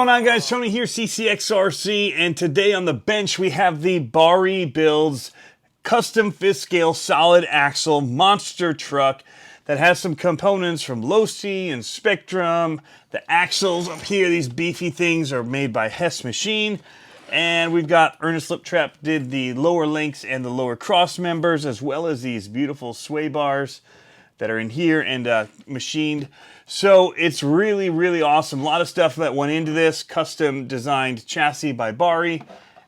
going on, guys? Tony here, CCxRC, and today on the bench we have the Bari Builds custom 5th scale solid axle monster truck that has some components from Losi and Spektrum. The axles up here, these beefy things, are made by Hesse Machine. And we've got Earnest Liptrap did the lower links and the lower cross members, as well as these beautiful sway bars that are in here and machined. So it's really, really awesome. A lot of stuff that went into this. Custom designed chassis by Bari.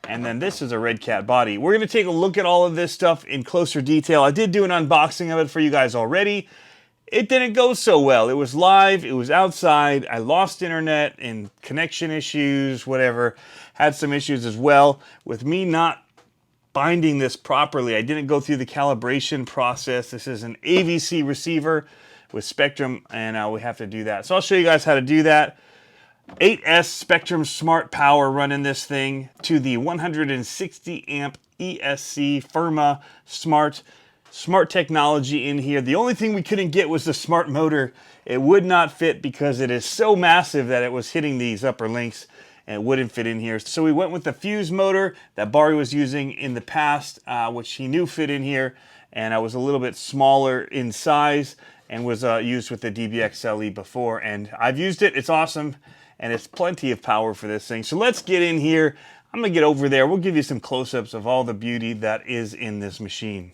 And then this is a Red Cat body. We're going to take a look at all of this stuff in closer detail. I did do an unboxing of it for you guys already. It didn't go so well. It was live, it was outside, I lost internet and connection issues, whatever. Had some issues as well with me not binding this properly. I didn't go through the calibration process. This is an AVC receiver with Spektrum, and we have to do that. So I'll show you guys how to do that. 8S Spektrum Smart Power running this thing to the 160 amp ESC Firma Smart technology in here. The only thing we couldn't get was the smart motor. It would not fit because it is so massive that it was hitting these upper links and it wouldn't fit in here. So we went with the Fuze motor that Bari was using in the past, which he knew fit in here, and I was a little bit smaller in size and was used with the DBXLE before, and I've used it. It's awesome, and it's plenty of power for this thing. So let's get in here. I'm gonna get over there. We'll give you some close-ups of all the beauty that is in this machine.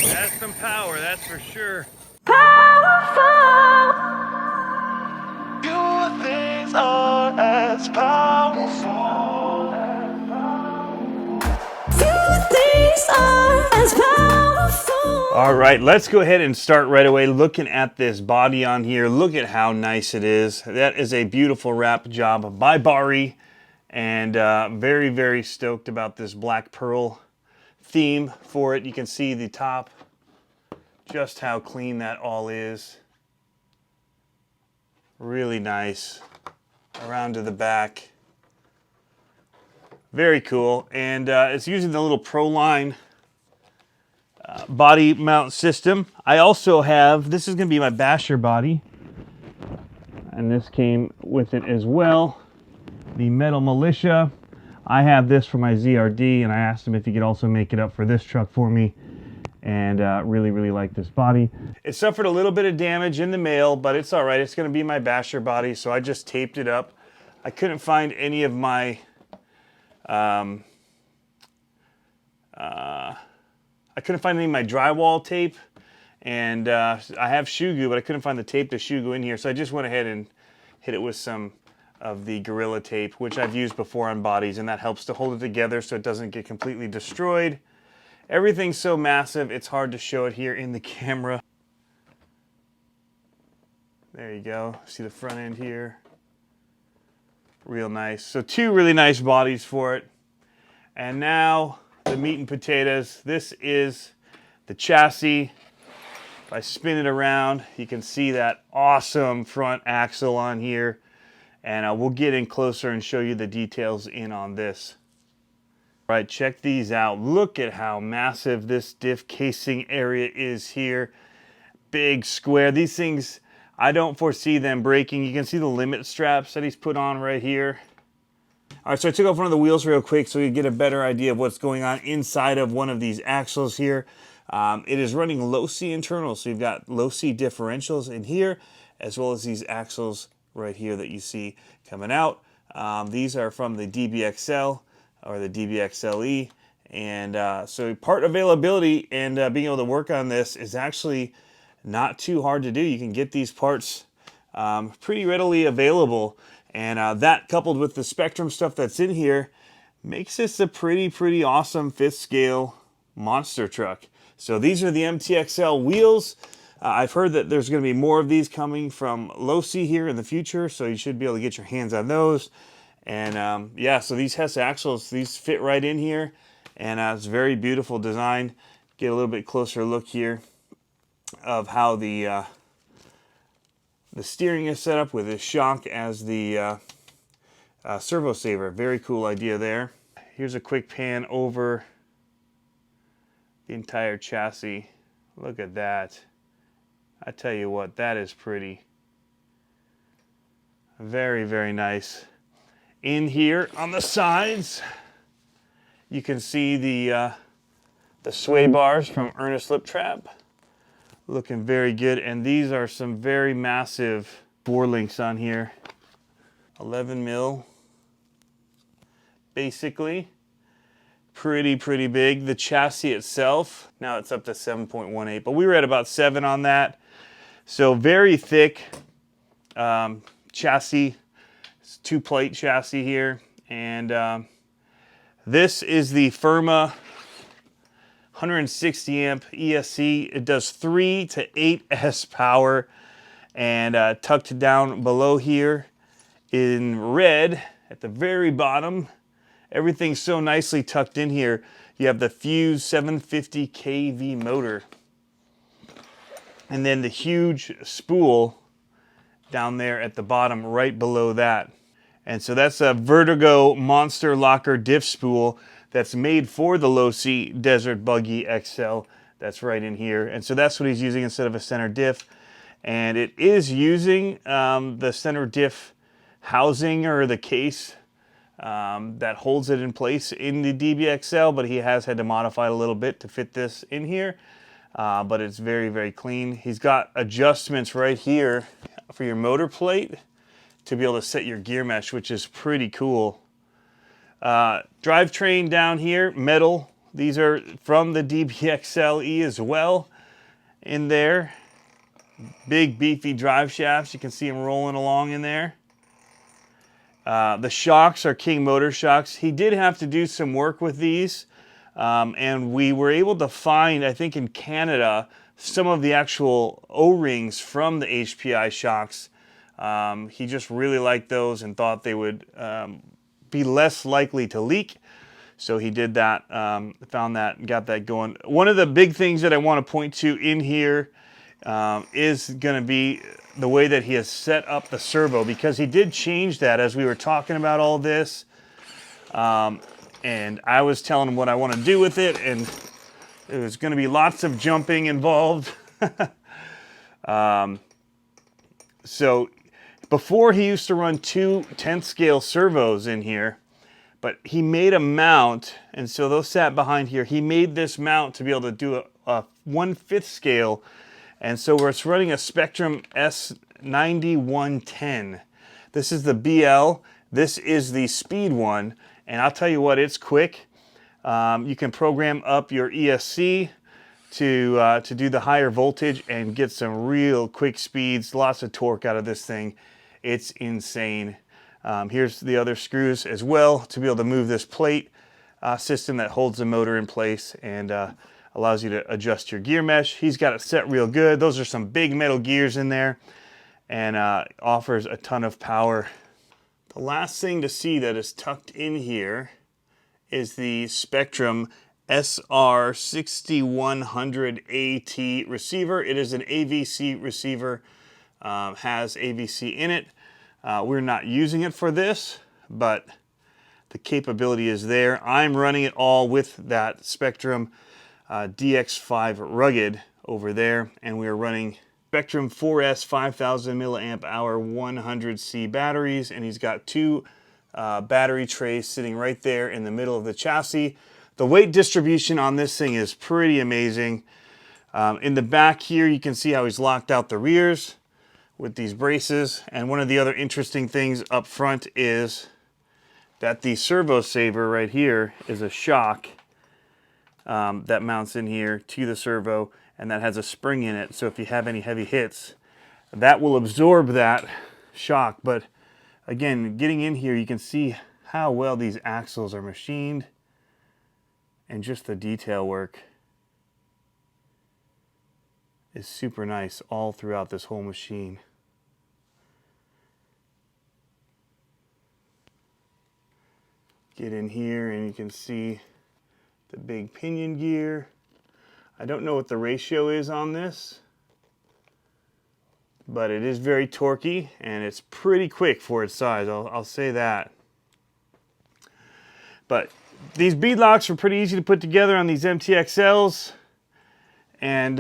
That's some power, that's for sure. Powerful. Few things are as powerful. Few things are as powerful. All right, let's go ahead and start right away looking at this body on here. Look at how nice it is. That is a beautiful wrap job by Bari, and very, very stoked about this black pearl theme for it. You can see the top, just how clean that all is. Really nice. Around to the back. Very cool. And it's using the little ProLine body mount system. I also have, this is going to be my basher body, and this came with it as well. The Metal Mullisha. I have this for my ZRD, and I asked him if he could also make it up for this truck for me, and really, really like this body. It suffered a little bit of damage in the mail, but it's all right. It's going to be my basher body, so I just taped it up. I couldn't find any of my drywall tape, and I have shoe glue, but I couldn't find the tape to shoe glue in here, so I just went ahead and hit it with some of the Gorilla Tape, which I've used before on bodies, and that helps to hold it together so it doesn't get completely destroyed. Everything's so massive, it's hard to show it here in the camera. There you go. See the front end here? Real nice. So two really nice bodies for it. And now the meat and potatoes. This is the chassis. If I spin it around, you can see that awesome front axle on here. And we'll get in closer and show you the details in on this. All right, check these out. Look at how massive this diff casing area is here. Big square. These things, I don't foresee them breaking. You can see the limit straps that he's put on right here. All right, so I took off one of the wheels real quick so you get a better idea of what's going on inside of one of these axles here. It is running Losi internal, so you've got Losi differentials in here, as well as these axles right here that you see coming out. These are from the DBXL or the DBXLE, and so part availability and being able to work on this is actually not too hard to do. You can get these parts pretty readily available, and that coupled with the Spektrum stuff that's in here makes this a pretty awesome 5th scale monster truck. So these are the Mtxl Wheels. I've heard that there's going to be more of these coming from Losi here in the future, so you should be able to get your hands on those. And yeah, so these Hesse axles, these fit right in here, and it's a very beautiful design. Get a little bit closer look here of how the steering is set up with this shock as the servo saver. Very cool idea there. Here's a quick pan over the entire chassis. Look at that. I tell you what, that is pretty. Very, very nice. In here on the sides, you can see the sway bars from Earnest Liptrap. Looking very good. And these are some very massive bore links on here. 11 mil, basically. Pretty big. The chassis itself, now it's up to 7.18, but we were at about 7 on that. So very thick chassis. It's 2-plate chassis here. And this is the Firma 160 amp ESC. It does 3 to 8 S power. And tucked down below here in red at the very bottom, everything's so nicely tucked in here. You have the Fuze 750 kV motor. And then the huge spool down there at the bottom right below that. And so that's a Vertigo Monster Locker diff spool that's made for the Losi Desert Buggy XL. That's right in here. And so that's what he's using instead of a center diff. And it is using the center diff housing or the case that holds it in place in the DBXL, but he has had to modify it a little bit to fit this in here. But it's very clean. He's got adjustments right here for your motor plate to be able to set your gear mesh, which is pretty cool. Drivetrain down here, metal. These are from the DBXLE as well in there. Big beefy drive shafts. You can see them rolling along in there. The shocks are King Motor shocks. He did have to do some work with these. And we were able to find, I think in Canada, some of the actual O-rings from the HPI shocks. He just really liked those and thought they would be less likely to leak. So he did that, found that, and got that going. One of the big things that I want to point to in here is going to be the way that he has set up the servo, because he did change that as we were talking about all this. And I was telling him what I want to do with it, and there's going to be lots of jumping involved. So before he used to run 2 10th scale servos in here, but he made a mount, and so those sat behind here. He made this mount to be able to do a 1/5 scale, and so it's running a Spektrum S9110. This is the BL. This is the speed one, and I'll tell you what, it's quick. You can program up your ESC to do the higher voltage and get some real quick speeds, lots of torque out of this thing. It's insane. Here's the other screws as well to be able to move this plate system that holds the motor in place and allows you to adjust your gear mesh. He's got it set real good. Those are some big metal gears in there, and offers a ton of power. The last thing to see that is tucked in here is the Spektrum SR6100AT receiver. It is an AVC receiver, has AVC in it. We're not using it for this, but the capability is there. I'm running it all with that Spektrum DX5 Rugged over there, and we're running Spektrum 4S 5000 milliamp hour 100C batteries, and he's got 2 battery trays sitting right there in the middle of the chassis. The weight distribution on this thing is pretty amazing. In the back here, you can see how he's locked out the rears with these braces. And one of the other interesting things up front is that the servo saver right here is a shock that mounts in here to the servo, and that has a spring in it. So if you have any heavy hits, that will absorb that shock. But again, getting in here, you can see how well these axles are machined and just the detail work is super nice all throughout this whole machine. Get in here and you can see the big pinion gear. I don't know what the ratio is on this, but it is very torquey and it's pretty quick for its size, I'll say that. But these bead locks were pretty easy to put together on these Mtxls, and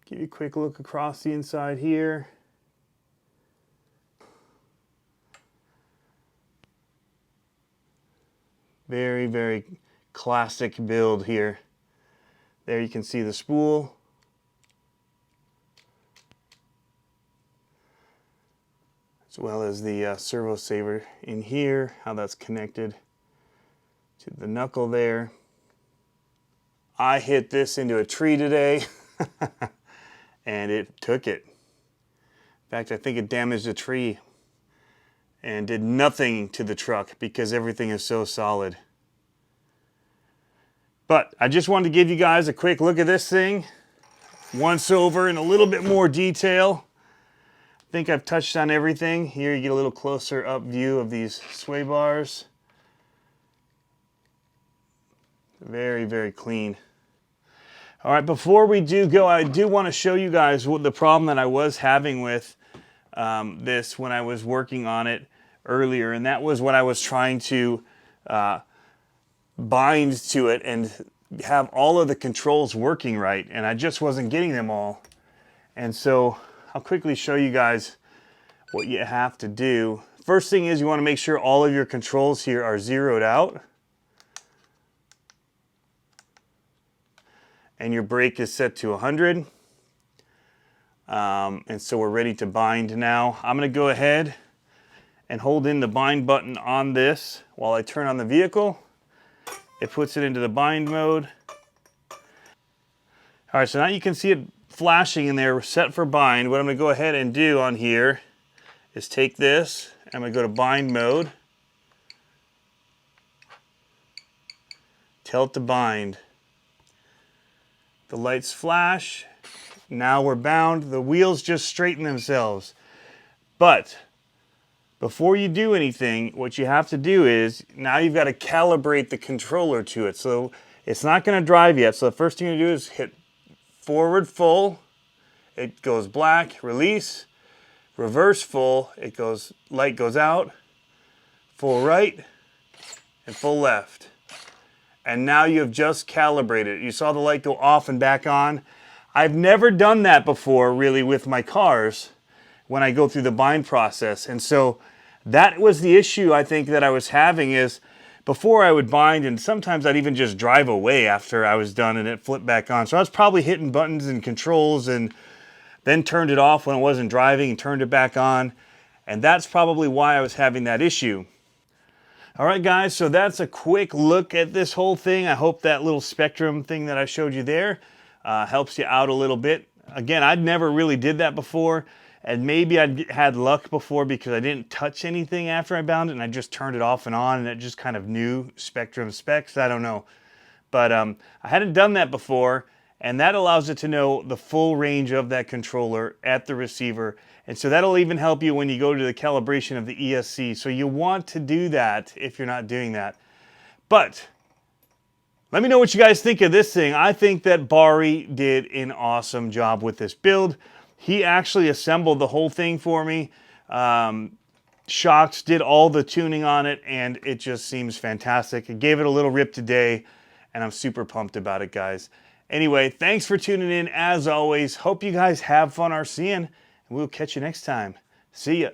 give you a quick look across the inside here. Very, very classic build here. There you can see the spool. As well as the servo saver in here, how that's connected to the knuckle there. I hit this into a tree today and it took it. In fact, I think it damaged a tree and did nothing to the truck because everything is so solid. But I just wanted to give you guys a quick look at this thing once over in a little bit more detail. I think I've touched on everything. Here you get a little closer up view of these sway bars. Very, very clean. All right, before we do go, I do want to show you guys what the problem that I was having with this when I was working on it earlier, and that was when I was trying to bind to it and have all of the controls working right, and I just wasn't getting them all. And so I'll quickly show you guys what you have to do. First thing is you want to make sure all of your controls here are zeroed out. And your brake is set to 100. And so we're ready to bind now. I'm going to go ahead and hold in the bind button on this while I turn on the vehicle. It puts it into the bind mode. All right, so now you can see it flashing in there, set for bind. What I'm going to go ahead and do on here is take this, I'm going to go to bind mode, tell it to bind. The lights flash. Now we're bound. The wheels just straighten themselves. But before you do anything, what you have to do is, now you've got to calibrate the controller to it. So it's not going to drive yet. So the first thing you do is hit forward full. It goes black, release. Reverse full, it goes, light goes out. Full right and full left. And now you have just calibrated. You saw the light go off and back on. I've never done that before really with my cars when I go through the bind process. And so that was the issue I think that I was having is before I would bind, and sometimes I'd even just drive away after I was done and it flipped back on. So I was probably hitting buttons and controls and then turned it off when I wasn't driving and turned it back on. And that's probably why I was having that issue. All right, guys, so that's a quick look at this whole thing. I hope that little Spektrum thing that I showed you there helps you out a little bit. Again, I'd never really did that before, and maybe I'd had luck before because I didn't touch anything after I bound it, and I just turned it off and on, and it just kind of knew Spektrum specs. I don't know. But I hadn't done that before, and that allows it to know the full range of that controller at the receiver. And so that'll even help you when you go to the calibration of the ESC. So you want to do that if you're not doing that. But let me know what you guys think of this thing. I think that Bari did an awesome job with this build. He actually assembled the whole thing for me. Shocks did all the tuning on it, and it just seems fantastic. I gave it a little rip today, and I'm super pumped about it, guys. Anyway, thanks for tuning in as always. Hope you guys have fun RCing, and we'll catch you next time. See ya.